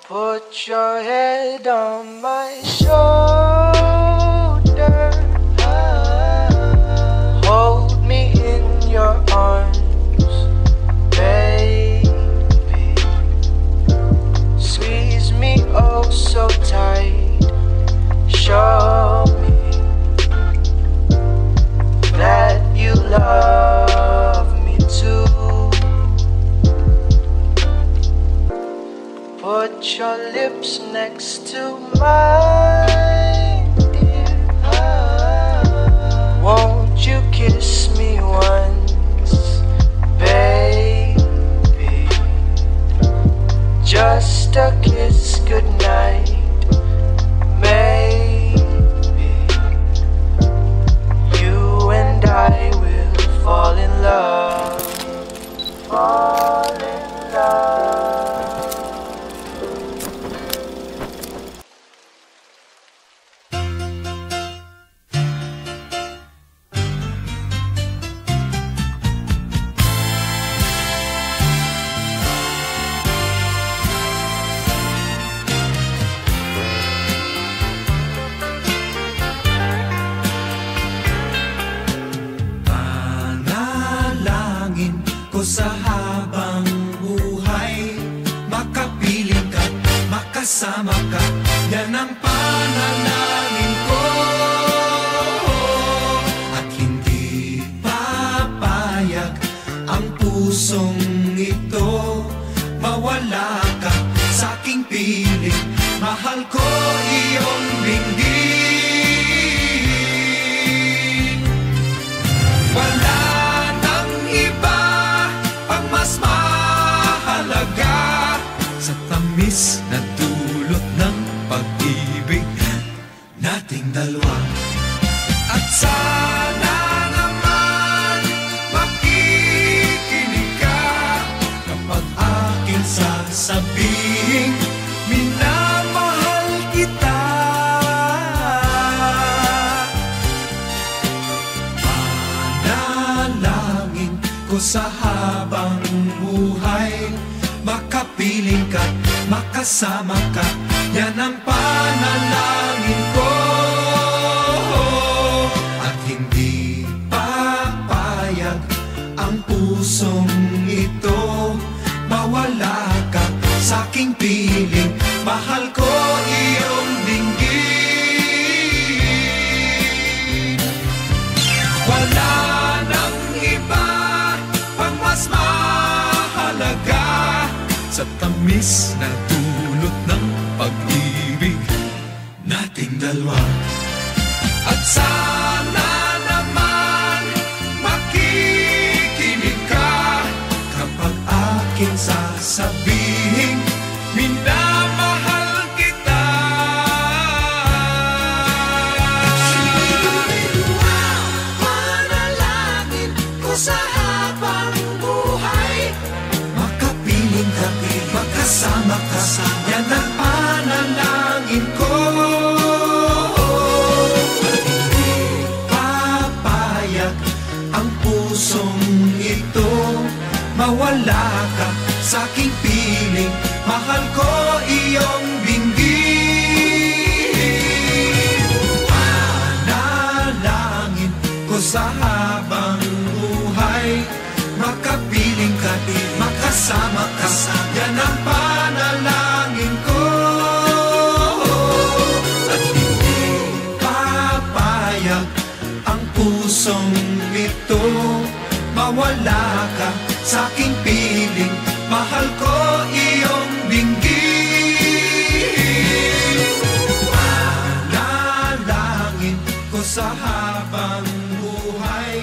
Put your head on my shoulder. Hold me in your arms, baby. Squeeze me oh so tight. Show me that you love me too. Put your lips next to mine, dear. Won't you kiss me once, baby? Just a kiss goodnight, maybe. You and I will fall in love, fall in love. Sa habang buhay, makapiling ka, makasama ka, yan ang panalangin ko. At hindi papayag ang pusong ito, mawala ka sa aking piling, mahal ko iyong dinggin. Wala na dulot ng pag-ibig nating dalawa. At sana naman makikinig ka kapag aking sasabihin minamahal kita. Panalangin ko sa habang buhay, makapiling ka, makasama ka, yan ang panalangin ko. At hindi papayag ang pusong ito, mawala ka sa aking piling, mahal ko iyong dinggin. Wala nang iba pang mas mahalaga sa tamis na dulot ng pag-ibig nating dalawa. At sana naman makikinig ka kapag aking sasabihin minamahal kita. Panalangin ko sa habang buhay, makapiling ka, makasama ka, yan ang panalangin ko. At hindi papayag ang pusong ito, mawala ka sa aking piling, mahal ko iyong dinggin. Panalangin ko sa habang buhay, makapiling ka, makasama ka, yan ang panalangin ko. At hindi papayag ang pusong ito, mawala ka sa aking piling, mahal ko iyong dinggin. Panalangin ko sa habang buhay,